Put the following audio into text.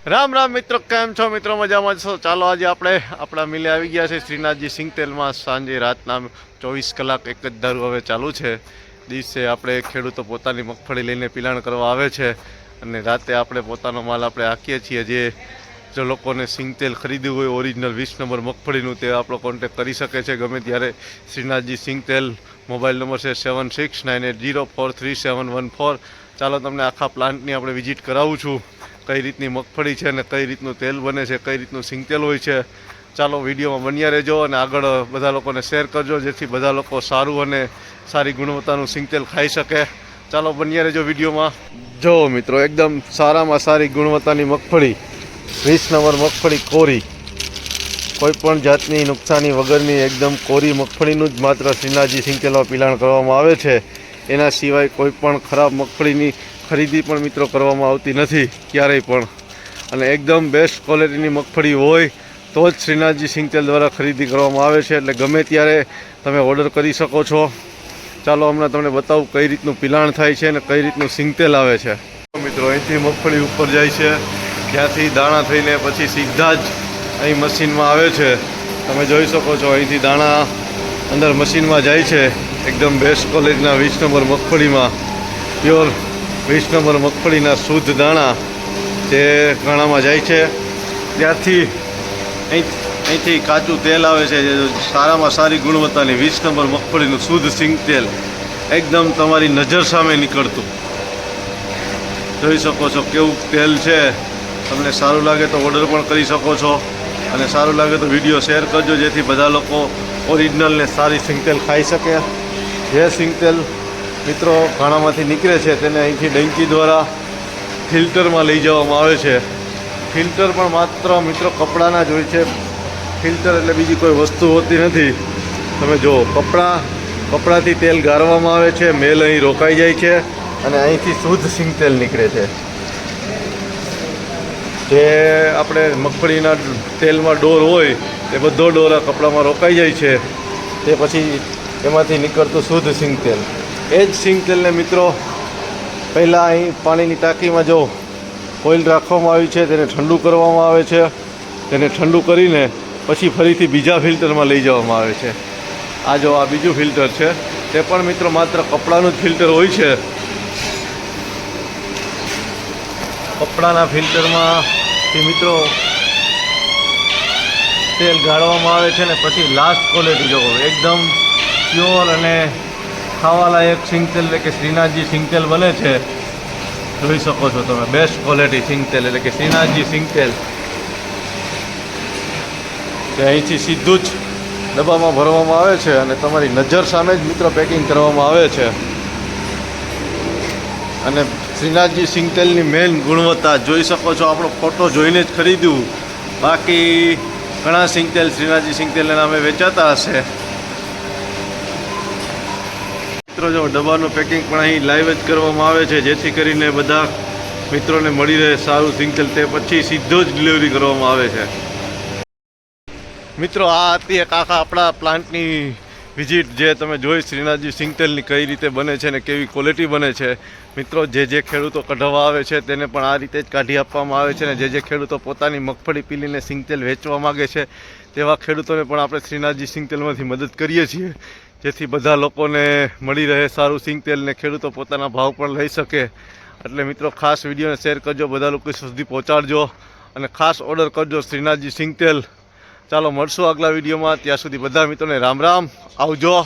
રામ રામ મિત્રો, કેમ છો મિત્રો? મજામાં છો? ચાલો આજે આપણે આપણા મિલે આવી ગયા છે શ્રીનાથજી સિંગતેલમાં. સાંજે રાતના 24 કલાક એક જ ધારું હવે ચાલુ છે. દિવસે આપણે ખેડૂતો પોતાની મગફળી લઈને પિલાણ કરવા આવે છે અને રાતે આપણે પોતાનો માલ આપણે હાંકીએ છીએ. જો લોકોને સિંગતેલ ખરીદવું હોય ઓરિજિનલ 20 નંબર મગફળીનું, તે આપણો કોન્ટેક્ટ કરી શકે છે ગમે ત્યારે. શ્રીનાથજી સિંગતેલ, મોબાઈલ નંબર છે 7698043714. ચાલો તમને આખા પ્લાન્ટની આપણે વિઝિટ કરાવું છું, કઈ રીતની મગફળી છે અને કઈ રીતનું તેલ બને છે, કઈ રીતનું સિંગતેલ હોય છે. ચાલો વિડીયોમાં બન્યા રહેજો અને આગળ બધા લોકોને શેર કરજો, જેથી બધા લોકો સારું અને સારી ગુણવત્તાનું સિંગતેલ ખાઈ શકે. ચાલો બન્યા રહેજો વિડીયોમાં. જો મિત્રો, એકદમ સારામાં સારી ગુણવત્તાની મગફળી, 20 નંબર મગફળી કોરી, કોઈ પણ જાતની નુકસાની વગરની એકદમ કોરી મગફળીનું જ માત્ર શ્રીનાથજી સિંગતેલમાં પિલાણ કરવામાં આવે છે. એના સિવાય કોઈ પણ ખરાબ મગફળીની ખરીદી પણ મિત્રો કરવામાં આવતી નથી ક્યારેય પણ. અને એકદમ બેસ્ટ ક્વોલિટીની મગફળી હોય તો જ શ્રીનાથજી સિંગતેલ દ્વારા ખરીદી કરવામાં આવે છે. એટલે ગમે ત્યારે તમે ઓર્ડર કરી શકો છો. ચાલો હમણાં તમને બતાવું કઈ રીતનું પિલાણ થાય છે અને કઈ રીતનું સિંગતેલ આવે છે. મિત્રો, અહીંથી મગફળી ઉપર જાય છે, ત્યાંથી દાણા થઈને પછી સીધા જ અહીં મશીનમાં આવે છે. તમે જોઈ શકો છો, અહીંથી દાણા અંદર મશીનમાં જાય છે. એકદમ બેસ્ટ ક્વોલિટીના 20 નંબર મગફળીમાં પ્યોર 20 નંબર મગફળીના શુદ્ધ દાણા જે ગાણામાં જાય છે. ત્યારથી અહીંથી કાચું તેલ આવે છે, જે સારામાં સારી ગુણવત્તાની 20 નંબર મગફળીનું શુદ્ધ સિંગતેલ એકદમ તમારી નજર સામે નીકળતું. જોઈ શકો છો કેવું તેલ છે. તમને સારું લાગે તો ઓર્ડર પણ કરી શકો છો અને સારું લાગે તો વિડીયો શેર કરજો, જેથી બધા લોકો ઓરિજિનલ ને સારી સિંગતેલ ખાઈ શકે. જે સિંગતેલ મિત્રો ઘાણામાંથી નીકળે છે તેને અહીંથી ડંકી દ્વારા ફિલ્ટરમાં લઈ જવામાં આવે છે. ફિલ્ટર પણ માત્ર મિત્રો કપડાના જ હોય છે. ફિલ્ટર એટલે બીજી કોઈ વસ્તુ હોતી નથી. તમે જુઓ, કપડાથી તેલ ગાળવામાં આવે છે, મેલ અહીં રોકાઈ જાય છે અને અહીંથી શુદ્ધ સિંગતેલ નીકળે છે. જે આપણે મગફળીના તેલમાં ડોર હોય તે બધો ડોર આ કપડામાં રોકાઈ જાય છે. તે પછી એમાંથી નીકળતું શુદ્ધ સિંગતેલ, એ જ સિંગતેલને મિત્રો પહેલાં અહીં પાણીની ટાંકીમાં જો ઓઇલ રાખવામાં આવ્યું છે તેને ઠંડુ કરવામાં આવે છે. તેને ઠંડુ કરીને પછી ફરીથી બીજા ફિલ્ટરમાં લઈ જવામાં આવે છે. આ જો આ બીજું ફિલ્ટર છે, તે પણ મિત્રો માત્ર કપડાનું જ ફિલ્ટર હોય છે. કપડાના ફિલ્ટરમાંથી મિત્રો તેલ ગાળવામાં આવે છે ને પછી લાસ્ટ ક્વોલિટી જો એકદમ પ્યોર અને ખાવાલાયક સિંગતેલ એટલે કે શ્રીનાથજી સિંગતેલ બને છે. જોઈ શકો છો તમે, બેસ્ટ ક્વોલિટી સિંગતેલ એટલે કે શ્રીનાથજી સિંગતેલ. તે અહીંથી સીધું જ ડબ્બામાં ભરવામાં આવે છે અને તમારી નજર સામે જ મિત્રો પેકિંગ કરવામાં આવે છે. અને શ્રીનાથજી સિંગતેલની મેઇન ગુણવત્તા જોઈ શકો છો. આપણો ફોટો જોઈને જ ખરીદ્યું. બાકી ઘણા સિંગતેલ શ્રીનાથજી સિંગતેલના નામે વેચાતા હશે. મિત્રો જો ડબ્બાનું પેકિંગ પણ અહીં લાઈવ જ કરવામાં આવે છે, જેથી કરીને બધા મિત્રોને મળી રહે સારું સિંગતેલ. તે પછી સીધો જ ડિલિવરી કરવામાં આવે છે. મિત્રો, આ હતી એક આખા આપણા પ્લાન્ટની વિઝિટ, જે તમે જોઈ શ્રીનાથજી સિંગતેલની કઈ રીતે બને છે અને કેવી ક્વોલિટી બને છે. મિત્રો, જે ખેડૂતો કઢાવવા આવે છે તેને પણ આ રીતે જ કાઢી આપવામાં આવે છે. અને જે ખેડૂતો પોતાની મગફળી પીલીને સિંગતેલ વેચવા માગે છે તેવા ખેડૂતોને પણ આપણે શ્રીનાથજી સિંગતેલમાંથી મદદ કરીએ છીએ, જેથી બધા લોકોને મળી રહે સારું સિંગતેલ ને ખેડૂતો પોતાના ભાવ પણ લઈ શકે. એટલે મિત્રો ખાસ વિડીયોને શેર કરજો, બધા લોકો સુધી પહોંચાડજો અને ખાસ ઓર્ડર કરજો શ્રીનાથજી સિંગતેલ. ચાલો મળશું આગલા વિડીયોમાં. ત્યાં સુધી બધા મિત્રોને રામ રામ, આવજો.